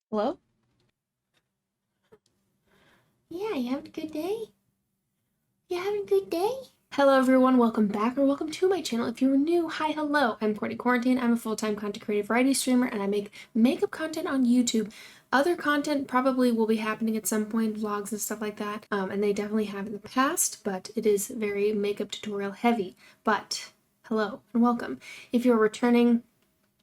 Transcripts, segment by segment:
Hello? Yeah, you having a good day? You having a good day? Hello everyone, welcome back or welcome to my channel. If you're new, hi, hello. I'm CourtneyQuarantine. I'm a full-time content creator variety streamer and I make makeup content on YouTube. Other content probably will be happening at some point, vlogs and stuff like that. And they definitely have in the past, but it is very makeup tutorial heavy. But hello and welcome. If you're returning,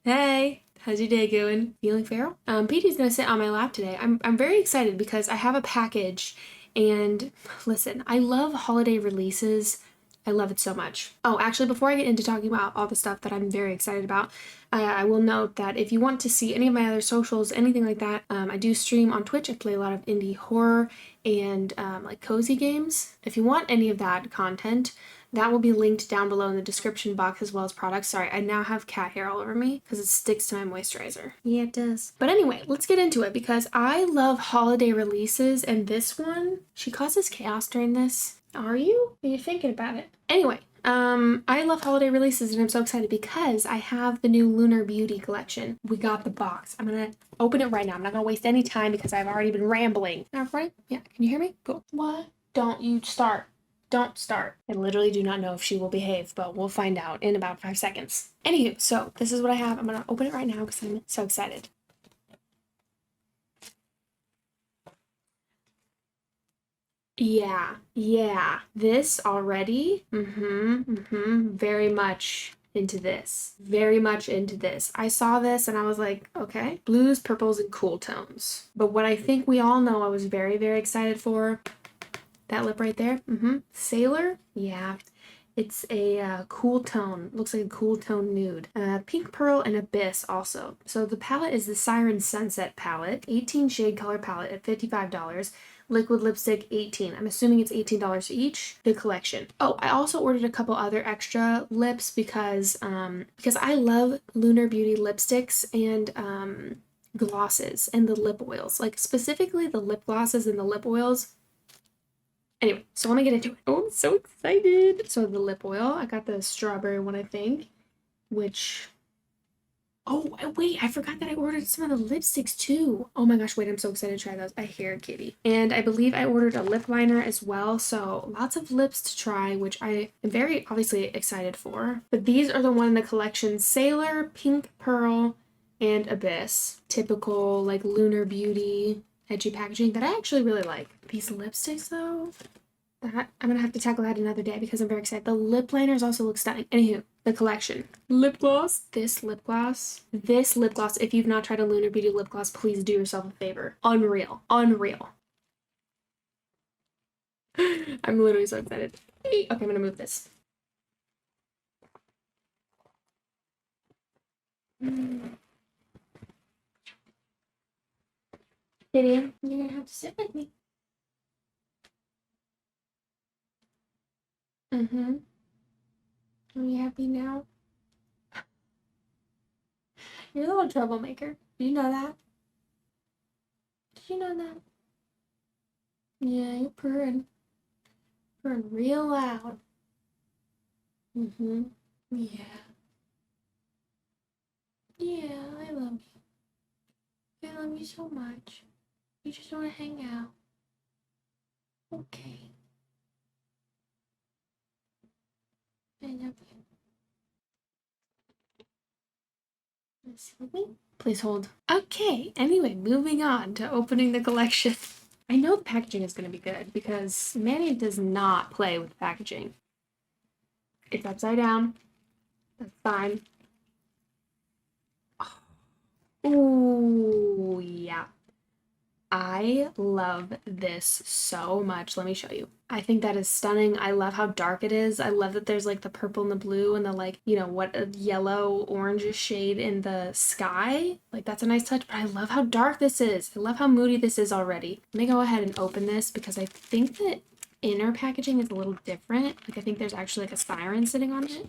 hey, how's your day going? Feeling feral? Petey's gonna sit on my lap today. I'm very excited because I have a package and listen, I love holiday releases. I love it so much. Oh, actually, before I get into talking about all the stuff that I'm very excited about, I will note that if you want to see any of my other socials, anything like that, I do stream on Twitch. I play a lot of indie horror and like cozy games. If you want any of that content, that will be linked down below in the description box as well as products. Sorry, I now have cat hair all over me because it sticks to my moisturizer. Yeah, it does. But anyway, let's get into it because I love holiday releases and this one, she causes chaos during this. Are you? Are you thinking about it? Anyway, I love holiday releases and I'm so excited because I have the new Lunar Beauty collection. We got the box. I'm gonna open it right now. I'm not gonna waste any time because I've already been rambling. Now, right? Yeah, can you hear me? Cool. What? Don't you start. Don't start. I literally do not know if she will behave, but we'll find out in about 5 seconds. Anywho, so this is what I have. I'm gonna open it right now because I'm so excited. Yeah. This already, very much into this. Very much into this. I saw this and I was like, okay, blues, purples, and cool tones. But what I think we all know I was very, very excited for, that lip right there, Sailor, yeah. It's a cool tone. Looks like a cool tone nude. Pink Pearl and Abyss also. So the palette is the Siren Sunset palette. 18 shade color palette at $55. Liquid lipstick 18. I'm assuming it's $18 each. The collection. Oh, I also ordered a couple other extra lips because I love Lunar Beauty lipsticks and glosses and the lip oils. Like specifically the lip glosses and the lip oils. Anyway, so let me get into it. Oh, I'm so excited. So the lip oil, I got the strawberry one, I think, which, oh, wait, I forgot that I ordered some of the lipsticks too. Oh my gosh, wait, I'm so excited to try those. I hear kitty. And I believe I ordered a lip liner as well. So lots of lips to try, which I am very obviously excited for. But these are the one in the collection, Sailor, Pink Pearl, and Abyss. Typical like Lunar Beauty edgy packaging that I actually really like. These lipsticks though, that I'm gonna have to tackle that another day because I'm very excited. The lip liners also look stunning. Anywho, the collection. Lip gloss. This lip gloss. This lip gloss. If you've not tried a Lunar Beauty lip gloss, please do yourself a favor. Unreal. Unreal. I'm literally so excited. Okay, I'm gonna move this. Gideon, you're gonna have to sit with me. Are you happy now? You're a little troublemaker. Did you know that? Did you know that? Yeah, you're purring. Purring real loud. Yeah. Yeah, I love you. I love you so much. You just want to hang out. Okay. I love you. Sylvie? Please hold. Okay, anyway, moving on to opening the collection. I know the packaging is going to be good because Manny does not play with packaging. It's upside down. That's fine. Ooh, yeah. I love this so much. Let me show you. I think that is stunning. I love how dark it is. I love that there's like the purple and the blue and the like, you know, what a yellow orange shade in the sky. Like that's a nice touch, but I love how dark this is. I love how moody this is already. Let me go ahead and open this because I think the inner packaging is a little different. Like I think there's actually like a siren sitting on it.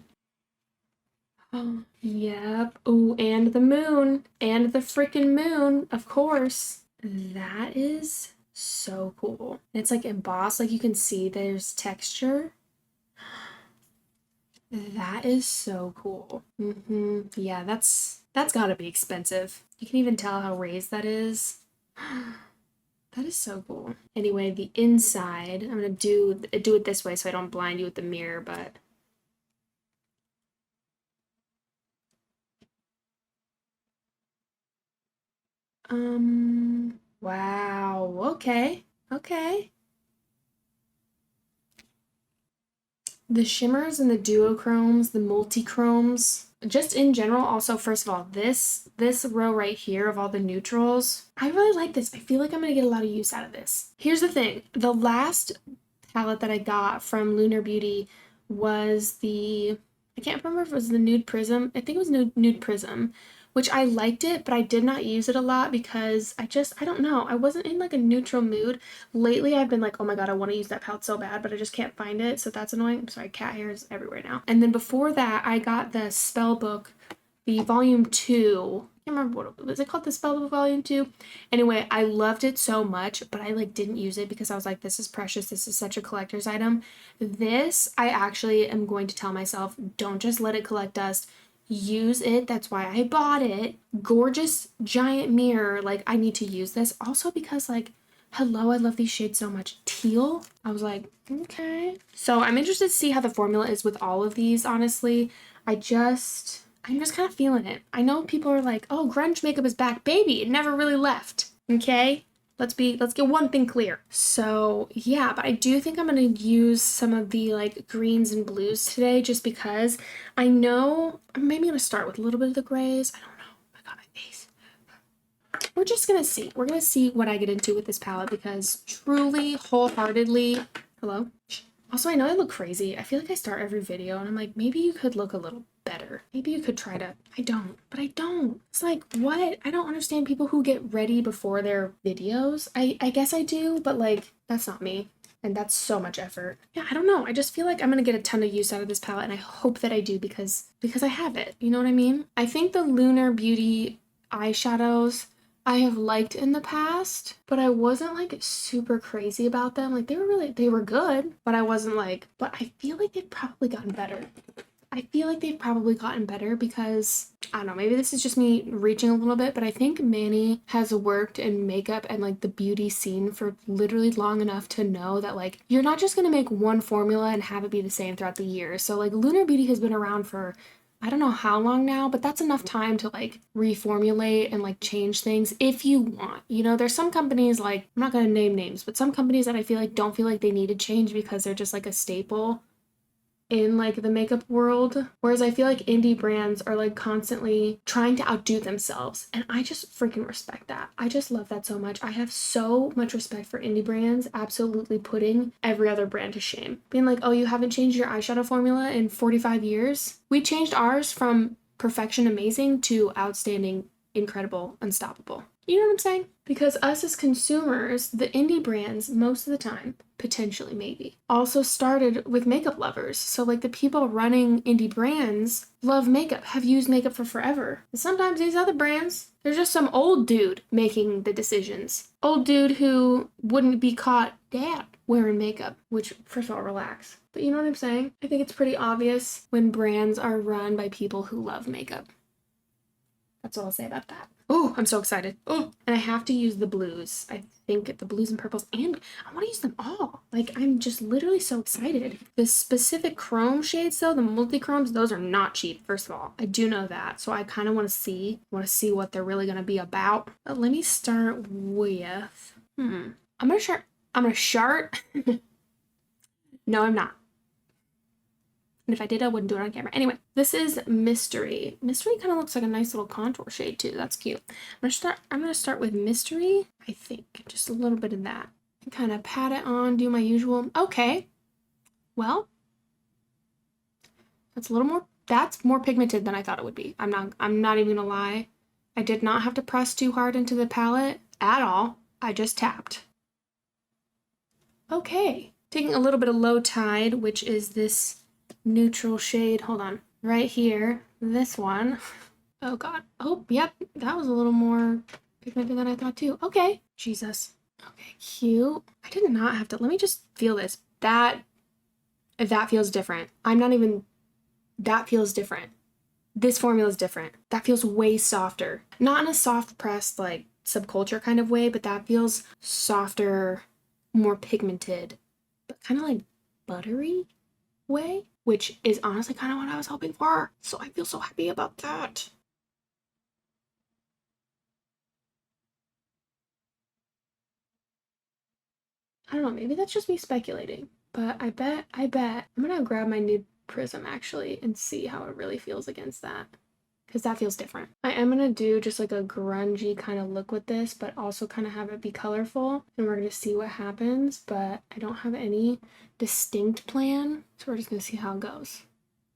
Oh, yep. Oh, and the moon. And the freaking moon, of course. That is so cool. It's like embossed, like you can see there's texture. That is so cool. Yeah, that's gotta be expensive. You can even tell how raised that is. That is so cool. Anyway, the inside, I'm gonna do it this way so I don't blind you with the mirror, but wow, okay, okay. The shimmers and the duochromes, the multichromes, just in general. Also, first of all, this row right here of all the neutrals, I really like this. I feel like I'm gonna get a lot of use out of this. Here's the thing: the last palette that I got from Lunar Beauty was the, I can't remember if it was the Nude Prism. I think it was Nude Prism, which I liked it, but I did not use it a lot because I don't know. I wasn't in like a neutral mood. Lately, I've been like, oh my god, I want to use that palette so bad, but I just can't find it. So that's annoying. I'm sorry, cat hair is everywhere now. And then before that, I got the spell book, the volume 2. I can't remember what was it called, the spell book volume 2. Anyway, I loved it so much, but I like didn't use it because I was like, this is precious. This is such a collector's item. This, I actually am going to tell myself, don't just let it collect dust. Use it. That's why I bought it. Gorgeous giant mirror. Like, I need to use this. Also because, like, hello, I love these shades so much. Teal. I was like, okay. So I'm interested to see how the formula is with all of these, honestly. I'm just kind of feeling it. I know people are like, oh, grunge makeup is back. Baby, it never really left. Okay? Let's get one thing clear. So yeah, but I do think I'm gonna use some of the like greens and blues today just because I know I'm maybe gonna start with a little bit of the grays. I don't know. I got my face. We're just gonna see. We're gonna see what I get into with this palette because truly, wholeheartedly, hello? Also, I know I look crazy. I feel like I start every video and I'm like, maybe you could look a little better. Maybe you could try to, I don't, but I don't. It's like, what? I don't understand people who get ready before their videos. I guess I do, but like, that's not me. And that's so much effort. Yeah, I don't know. I just feel like I'm gonna get a ton of use out of this palette and I hope that I do because I have it. You know what I mean? I think the Lunar Beauty eyeshadows I have liked in the past, but I wasn't like super crazy about them. Like they were good, but I wasn't like, but I feel like they've probably gotten better. I feel like they've probably gotten better because, I don't know, maybe this is just me reaching a little bit, but I think Manny has worked in makeup and like the beauty scene for literally long enough to know that like, you're not just gonna make one formula and have it be the same throughout the year. So like Lunar Beauty has been around for I don't know how long now, but that's enough time to like reformulate and like change things if you want. You know, there's some companies like, I'm not gonna name names, but some companies that I feel like don't feel like they need to change because they're just like a staple in like the makeup world, whereas I feel like indie brands are like constantly trying to outdo themselves, and I just freaking respect that. I just love that so much. I have so much respect for indie brands absolutely putting every other brand to shame, being like, oh, you haven't changed your eyeshadow formula in 45 years. We changed ours from perfection amazing to outstanding, incredible, unstoppable. You know what I'm saying? Because us as consumers, the indie brands, most of the time, potentially maybe, also started with makeup lovers. So like the people running indie brands love makeup, have used makeup for forever. And sometimes these other brands, they're just some old dude making the decisions. Old dude who wouldn't be caught dead wearing makeup, which, first of all, relax. But you know what I'm saying? I think it's pretty obvious when brands are run by people who love makeup. That's all I'll say about that. Oh, I'm so excited. Oh, and I have to use the blues. I think the blues and purples, and I want to use them all. Like, I'm just literally so excited. The specific chrome shades, though, the multi-chromes, those are not cheap, first of all. I do know that, so I kind of want to see what they're really going to be about. But let me start with, I'm going to start. No, I'm not. And if I did, I wouldn't do it on camera. Anyway, this is Mystery. Mystery kind of looks like a nice little contour shade too. That's cute. I'm gonna start with Mystery, I think. Just a little bit of that. And kind of pat it on, do my usual. Okay. Well, that's more pigmented than I thought it would be. I'm not even gonna lie. I did not have to press too hard into the palette at all. I just tapped. Okay. Taking a little bit of Low Tide, which is this neutral shade, hold on, right here, this one. Oh god, oh yep, that was a little more pigmented than I thought too. Okay, Jesus. Okay, cute. I did not have to, let me just feel this. That feels different. That feels different. This formula is different. That feels way softer. Not in a soft pressed, like, subculture kind of way, but that feels softer, more pigmented, but kind of like buttery way, which is honestly kind of what I was hoping for. So I feel so happy about that. I don't know, maybe that's just me speculating, but I bet I'm gonna grab my nude prism actually and see how it really feels against that. Because that feels different. I am going to do just like a grungy kind of look with this, but also kind of have it be colorful. And we're going to see what happens, but I don't have any distinct plan. So we're just going to see how it goes.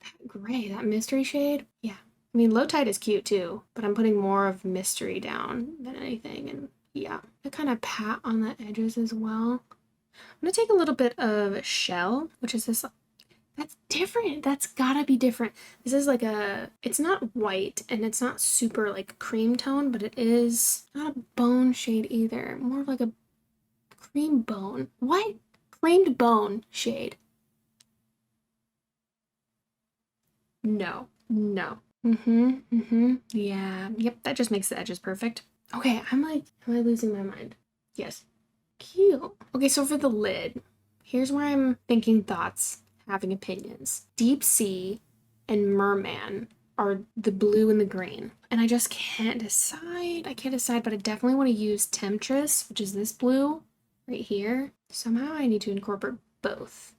That gray, that mystery shade. Yeah. I mean, low tide is cute too, but I'm putting more of mystery down than anything. And yeah, I kind of pat on the edges as well. I'm going to take a little bit of shell, which is this. That's different. That's gotta be different. This is like it's not white and it's not super like cream tone, but it is not a bone shade either. More of like a cream bone. What? Creamed bone shade. No. No. Yeah. Yep, that just makes the edges perfect. Okay, am I losing my mind? Yes. Cute. Okay, so for the lid, here's where I'm thinking thoughts, having opinions. Deep Sea and Merman are the blue and the green. And I just can't decide. I can't decide, but I definitely want to use Temptress, which is this blue right here. Somehow I need to incorporate both.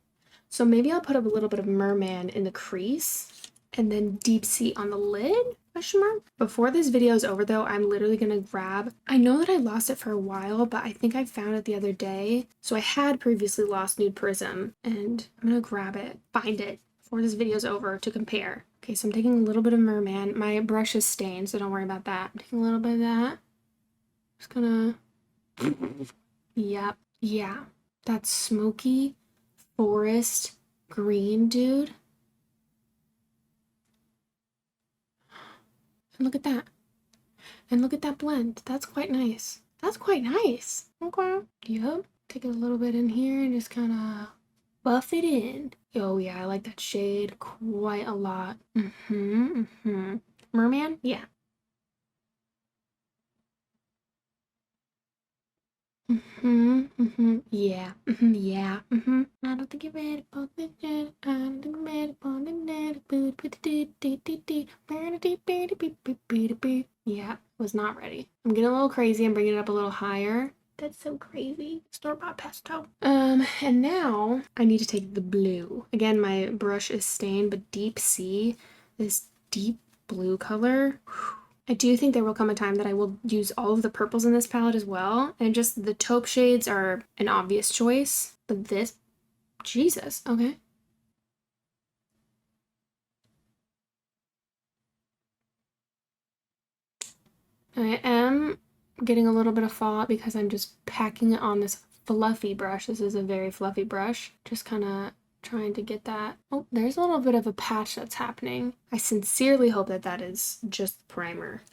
So maybe I'll put up a little bit of Merman in the crease and then Deep Sea on the lid? Question mark. Before this video is over though, I'm literally gonna grab, I know that I lost it for a while, but I think I found it the other day. So I had previously lost Nude Prism and I'm gonna grab it, find it before this video is over to compare. Okay, so I'm taking a little bit of Merman. My brush is stained, so don't worry about that. I'm taking a little bit of that. Just gonna, yep, yeah. That smoky forest green, dude. And look at that. And look at that blend. That's quite nice. That's quite nice. Okay. Yep. Take a little bit in here and just kind of buff it in. Oh yeah, I like that shade quite a lot. Merman? Yeah. Yeah. Yeah. I don't think you're ready for this shit. I don't think you're ready for the yeah, was not ready. I'm getting a little crazy. I'm bringing it up a little higher. That's so crazy. Store-bought pesto. And now I need to take the blue. Again, my brush is stained, but Deep Sea, this deep blue color. I do think there will come a time that I will use all of the purples in this palette as well. And just the taupe shades are an obvious choice. But this, Jesus, okay. I am getting a little bit of fallout because I'm just packing it on this fluffy brush. This is a very fluffy brush. Just kind of trying to get that. Oh, there's a little bit of a patch that's happening. I sincerely hope that that is just primer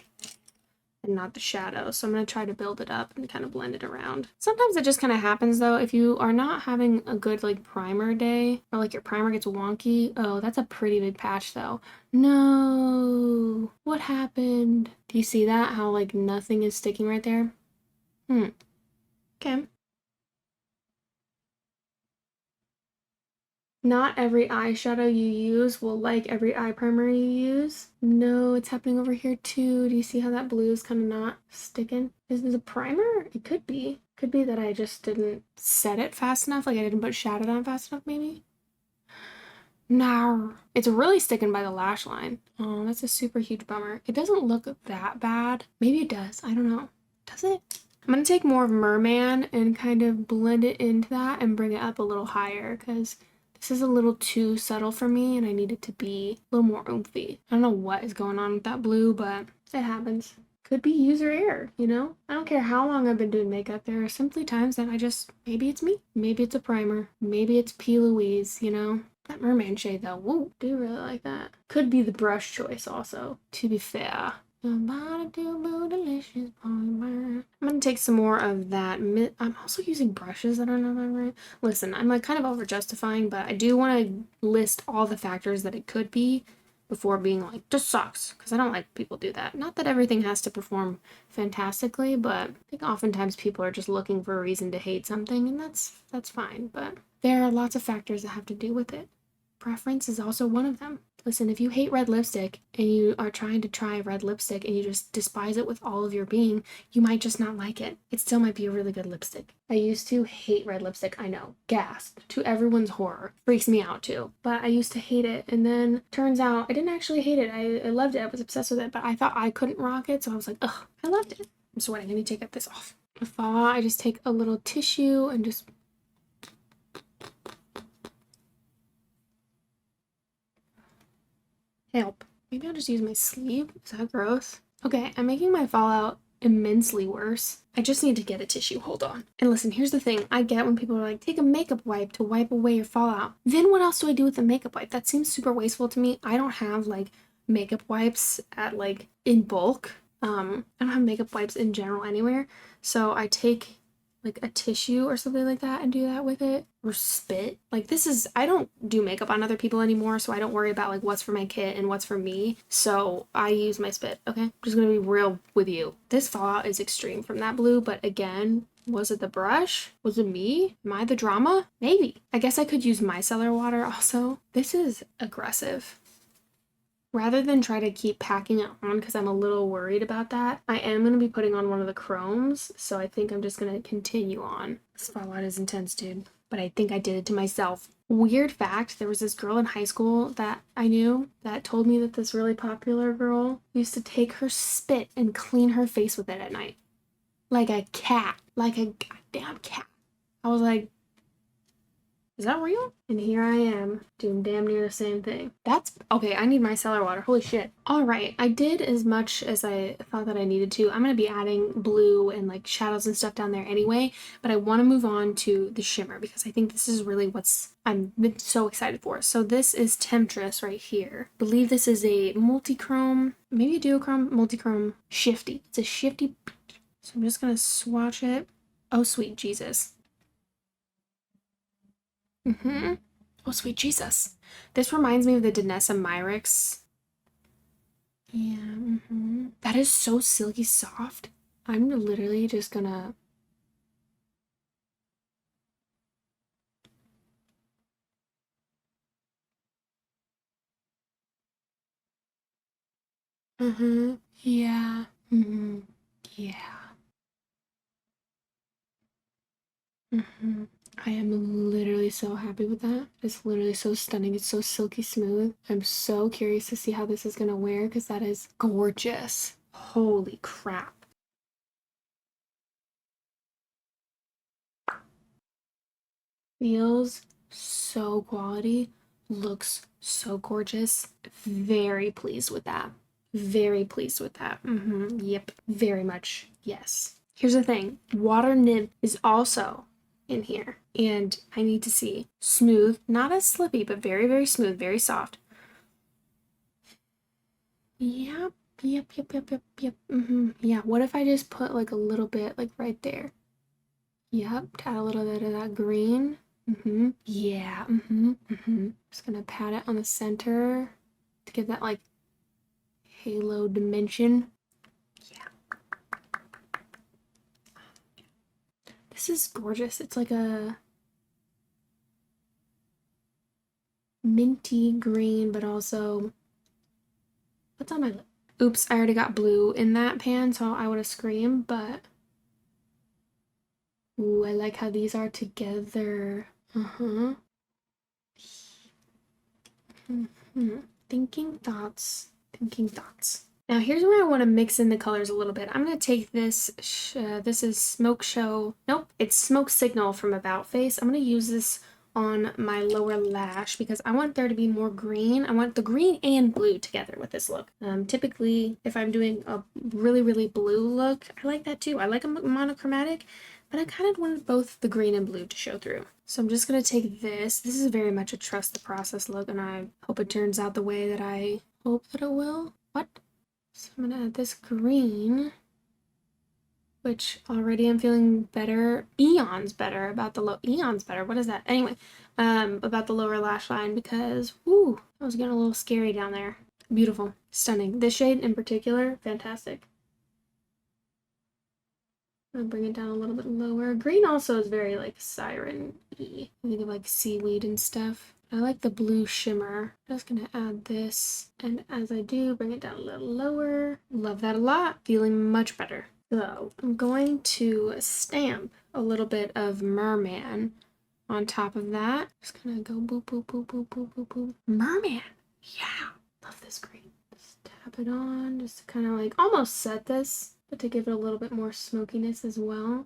and not the shadow. So I'm going to try to build it up and kind of blend it around. Sometimes it just kind of happens though. If you are not having a good like primer day or like your primer gets wonky. Oh, that's a pretty big patch though. No, what happened? Do you see that? How like nothing is sticking right there? Okay. Not every eyeshadow you use will like every eye primer you use. No, it's happening over here too. Do you see how that blue is kind of not sticking? Is this a primer? It could be. Could be that I just didn't set it fast enough. Like I didn't put shadow down fast enough maybe. No, it's really sticking by the lash line. Oh, that's a super huge bummer. It doesn't look that bad. Maybe it does. I don't know. Does it? I'm going to take more of Merman and kind of blend it into that and bring it up a little higher because this is a little too subtle for me and I need it to be a little more oomphy. I don't know what is going on with that blue, but it happens. Could be user error, you know? I don't care how long I've been doing makeup. There are simply times that maybe it's me. Maybe it's a primer. Maybe it's P. Louise, you know? That Merman shade though, woo, do really like that. Could be the brush choice also, to be fair. I'm gonna take some more of that. I'm also using brushes that are not right. Listen, I'm like kind of over justifying, but I do want to list all the factors that it could be before being like, this sucks, because I don't like people do that. Not that everything has to perform fantastically, but I think oftentimes people are just looking for a reason to hate something, and that's fine. But there are lots of factors that have to do with it. Preference is also one of them. Listen, if you hate red lipstick and you are trying to try red lipstick and you just despise it with all of your being, you might just not like it. It still might be a really good lipstick. I used to hate red lipstick, I know. Gasp. To everyone's horror. Freaks me out too. But I used to hate it, and then turns out I didn't actually hate it. I loved it. I was obsessed with it, but I thought I couldn't rock it, so I was like, ugh, I loved it. I'm sweating. I need to take this off. If I just take a little tissue and just help. Maybe I'll just use my sleeve. Is that gross? Okay, I'm making my fallout immensely worse. I just need to get a tissue. Hold on. And listen, here's the thing. I get when people are like, take a makeup wipe to wipe away your fallout. Then what else do I do with a makeup wipe? That seems super wasteful to me. I don't have like makeup wipes at like in bulk. I don't have makeup wipes in general anywhere. So I take like a tissue or something like that and do that with it, or spit. Like this is, I don't do makeup on other people anymore, so I don't worry about like what's for my kit and what's for me, so I use my spit. Okay, I'm just gonna be real with you. This fallout is extreme from that blue, but again, was it the brush? Was it me? Am I the drama? Maybe. I guess I could use micellar water also. This is aggressive. Rather than try to keep packing it on because I'm a little worried about that, I am going to be putting on one of the chromes, so I think I'm just going to continue on. This fallout is intense, dude, but I think I did it to myself. Weird fact, there was this girl in high school that I knew that told me that this really popular girl used to take her spit and clean her face with it at night. Like a cat. Like a goddamn cat. I was like, is that real? And here I am doing damn near the same thing. That's okay. I need micellar water. Holy shit. All right. I did as much as I thought that I needed to. I'm going to be adding blue and like shadows and stuff down there anyway, but I want to move on to the shimmer because I think this is really what's I'm been so excited for. So this is Temptress right here. I believe this is a multi-chrome, maybe a duochrome, multi-chrome shifty. It's a shifty. So I'm just going to swatch it. Oh, sweet Jesus. Oh, sweet Jesus. This reminds me of the Danessa Myrix. Yeah, That is so silky soft. I'm literally just gonna... Yeah. Yeah. I am literally so happy with that. It's literally so stunning. It's so silky smooth. I'm so curious to see how this is gonna wear because that is gorgeous. Holy crap. Feels so quality. Looks so gorgeous. Very pleased with that. Very pleased with that. Yep. Very much. Yes. Here's the thing. Water Nymph is also in here, and I need to see smooth, not as slippy, but very, very smooth, very soft. Yep. Yeah, what if I just put like a little bit like right there? Yep, to add a little bit of that green. Yeah. Just gonna pat it on the center to give that like halo dimension. This is gorgeous. It's like a minty green, but also what's on my lip? Oops, I already got blue in that pan, so I would have screamed, but ooh, I like how these are together. Thinking thoughts. Now here's where I want to mix in the colors a little bit. I'm going to take this, this is Smoke Show, nope, it's Smoke Signal from About Face. I'm going to use this on my lower lash because I want there to be more green. I want the green and blue together with this look. Typically, if I'm doing a really, really blue look, I like that too. I like a monochromatic, but I kind of wanted both the green and blue to show through. So I'm just going to take this. This is very much a trust the process look, and I hope it turns out the way that I hope that it will. What? So I'm gonna add this green, which already I'm feeling better, eons better about the eons better, what is that? Anyway, about the lower lash line because, whoo, I was getting a little scary down there. Beautiful. Stunning. This shade in particular, fantastic. I'll bring it down a little bit lower. Green also is very like siren-y. I think of like seaweed and stuff. I like the blue shimmer. Just gonna add this. And as I do, bring it down a little lower. Love that a lot. Feeling much better. So I'm going to stamp a little bit of Merman on top of that. Just gonna go boop, boop, boop, boop, boop, boop, boop. Merman! Yeah! Love this green. Just tap it on, just to kind of like almost set this, but to give it a little bit more smokiness as well.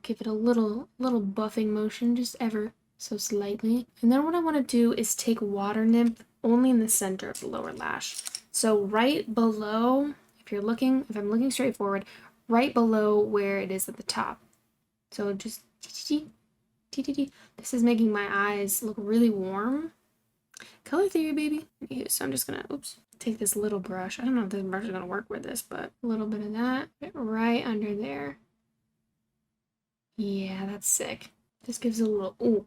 Give it a little buffing motion, just ever so slightly. And then what I want to do is take Water Nymph only in the center of the lower lash. So right below, if I'm looking straight forward, right below where it is at the top. So just this is making my eyes look really warm. Color theory, baby. So I'm just gonna, take this little brush. I don't know if this brush is gonna work with this, but a little bit of that right under there. Yeah, that's sick. This gives a little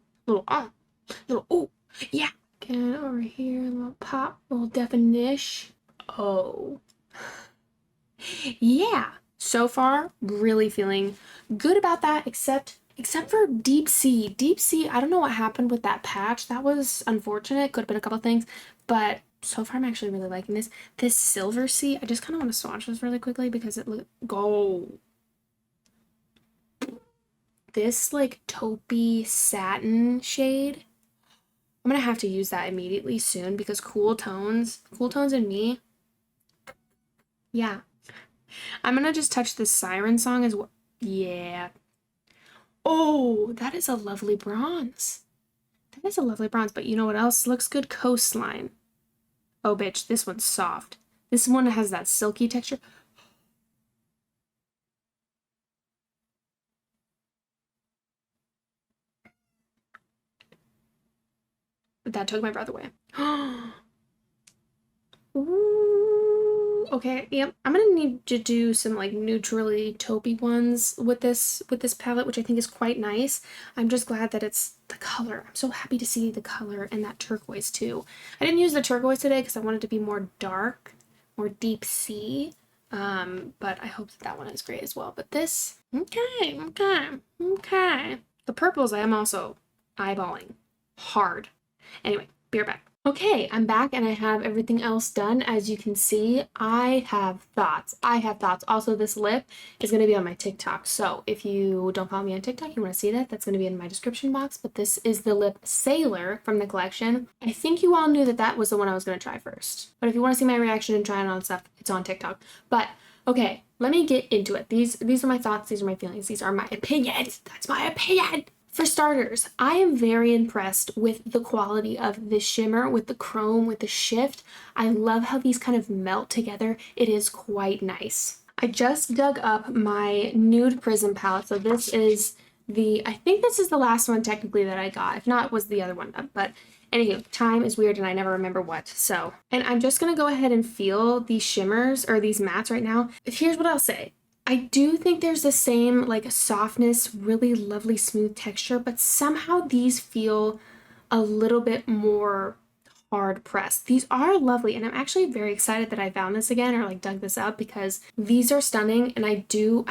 yeah. Get over here, a little pop, a little definition. Oh, yeah. So far, really feeling good about that, except for Deep Sea. Deep Sea, I don't know what happened with that patch. That was unfortunate. Could have been a couple things, but so far I'm actually really liking this. This Silver Sea, I just kind of want to swatch this really quickly because it looks gold. This like taupey satin shade, I'm gonna have to use that immediately soon because cool tones in me. Yeah. I'm gonna just touch this Siren song as well. Yeah. Oh, that is a lovely bronze. That is a lovely bronze, but you know what else looks good? Coastline. Oh, bitch, this one's soft. This one has that silky texture. That took my breath away. Ooh, okay, yep. I'm gonna need to do some like neutrally taupey ones with this palette, which I think is quite nice. I'm just glad that it's the color. I'm so happy to see the color and that turquoise too. I didn't use the turquoise today because I wanted to be more dark, more deep sea. But I hope that one is great as well. But this, okay. The purples I am also eyeballing hard. Anyway, be right back. Okay, I'm back and I have everything else done. As you can see, I have thoughts. Also, this lip is going to be on my TikTok. So if you don't follow me on TikTok, you want to see that, that's going to be in my description box. But this is the lip Sailor from the collection. I think you all knew that that was the one I was going to try first. But if you want to see my reaction and try it on stuff, it's on TikTok. But okay, let me get into it. These are my thoughts. These are my feelings. These are my opinions. That's my opinion. For starters, I am very impressed with the quality of this shimmer, with the chrome, with the shift. I love how these kind of melt together. It is quite nice. I just dug up my Nude Prism palette. So this is I think this is the last one technically that I got. If not, it was the other one. But anywho, time is weird and I never remember what. So, and I'm just gonna go ahead and feel these shimmers or these mattes right now. Here's what I'll say. I do think there's the same like softness, really lovely smooth texture, but somehow these feel a little bit more hard pressed. These are lovely and I'm actually very excited that I found this again or like dug this up because these are stunning and I do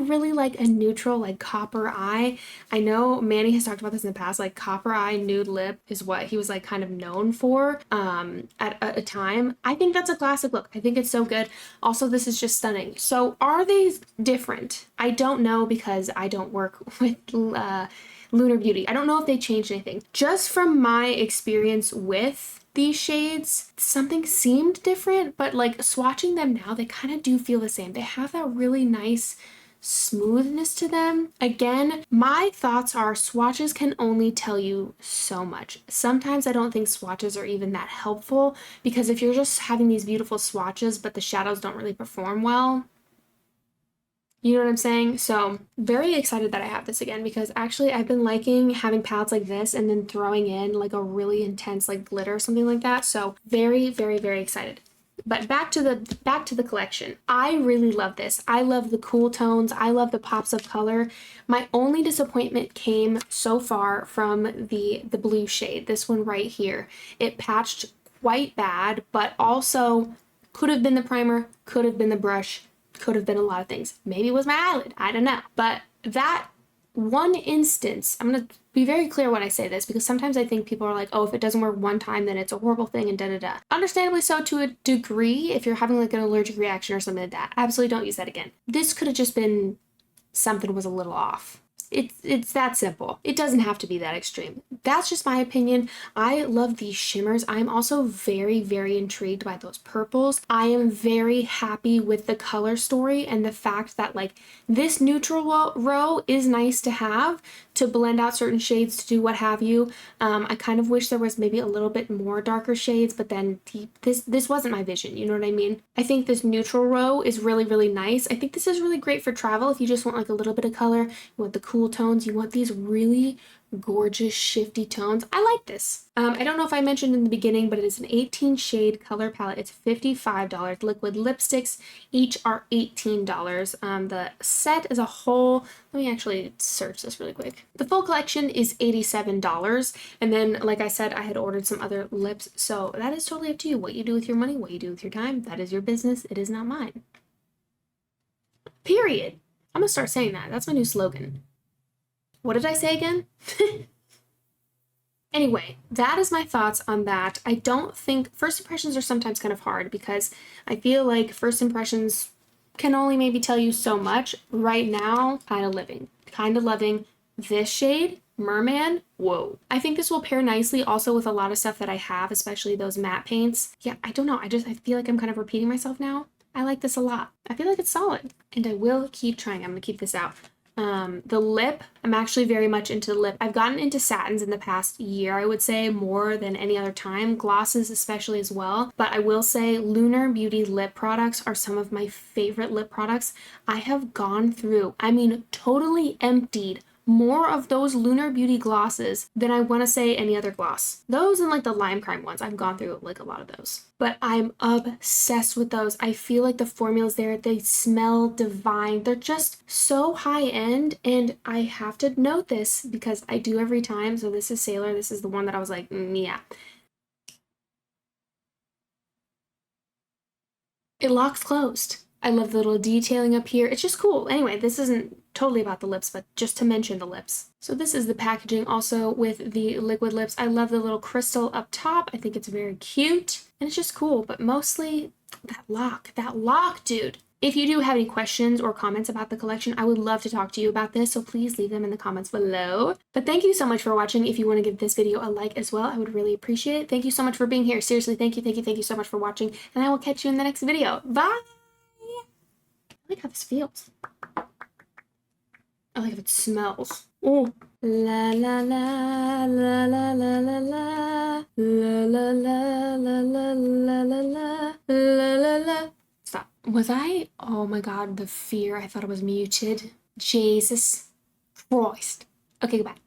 really like a neutral like copper eye. I know Manny has talked about this in the past, like copper eye nude lip is what he was like kind of known for at a time. I think that's a classic look. I think it's so good. Also, this is just stunning. So are they different? I don't know because I don't work with Lunar Beauty. I don't know if they changed anything. Just from my experience with these shades, something seemed different, but like swatching them now, they kind of do feel the same. They have that really nice smoothness to them. Again, my thoughts are swatches can only tell you so much. Sometimes I don't think swatches are even that helpful because if you're just having these beautiful swatches but the shadows don't really perform well, you know what I'm saying? So very excited that I have this again because actually I've been liking having palettes like this and then throwing in like a really intense like glitter or something like that. So very, very, very excited. But back to the collection. I really love this. I love the cool tones. I love the pops of color. My only disappointment came so far from the blue shade, this one right here. It patched quite bad, but also could have been the primer, could have been the brush, could have been a lot of things. Maybe it was my eyelid, I don't know. But that one instance, I'm gonna be very clear when I say this, because sometimes I think people are like, oh, if it doesn't work one time, then it's a horrible thing and da-da-da. Understandably so to a degree, if you're having like an allergic reaction or something like that. Absolutely don't use that again. This could have just been something was a little off. It's that simple. It doesn't have to be that extreme. That's just my opinion. I love these shimmers. I'm also very, very intrigued by those purples. I am very happy with the color story and the fact that like this neutral row is nice to have to blend out certain shades, to do what have you. I kind of wish there was maybe a little bit more darker shades, but then this wasn't my vision, you know what I mean? I think this neutral row is really, really nice. I think this is really great for travel if you just want like a little bit of color, you want the cool tones, you want these really gorgeous shifty tones. I like this. I don't know if I mentioned in the beginning, but it is an 18 shade color palette. It's $55. Liquid lipsticks each are $18. The set as a whole, let me actually search this really quick. The full collection is $87. And then, like I said, I had ordered some other lips. So that is totally up to you. What you do with your money, what you do with your time, that is your business. It is not mine. Period. I'm gonna start saying that. That's my new slogan. What did I say again? Anyway, that is my thoughts on that. I don't think first impressions are sometimes kind of hard because I feel like first impressions can only maybe tell you so much. Right now, kind of loving this shade, Merman. Whoa. I think this will pair nicely also with a lot of stuff that I have, especially those matte paints. Yeah, I don't know. I feel like I'm kind of repeating myself now. I like this a lot. I feel like it's solid and I will keep trying. I'm gonna keep this out. The lip, I'm actually very much into the lip. I've gotten into satins in the past year, I would say, more than any other time. Glosses especially as well. But I will say Lunar Beauty lip products are some of my favorite lip products. I have gone through, I mean, totally emptied more of those Lunar Beauty glosses than I want to say any other gloss. Those and like the Lime Crime ones, I've gone through like a lot of those. But I'm obsessed with those. I feel like the formulas there, they smell divine. They're just so high end, and I have to note this because I do every time. So this is Sailor. This is the one that I was like, yeah. It locks closed. I love the little detailing up here. It's just cool. Anyway, this isn't totally about the lips, but just to mention the lips. So this is the packaging also with the liquid lips. I love the little crystal up top. I think it's very cute and it's just cool, but mostly that lock, dude. If you do have any questions or comments about the collection, I would love to talk to you about this, so please leave them in the comments below. But thank you so much for watching. If you want to give this video a like as well, I would really appreciate it. Thank you so much for being here. Seriously, thank you so much for watching, and I will catch you in the next video. Bye! I like how this feels. I like how it smells. Oh. La la la la la la la la la la la la la la la la la la. Stop. Was I? Oh my god, the fear. I thought it was muted. Jesus Christ. Okay, goodbye.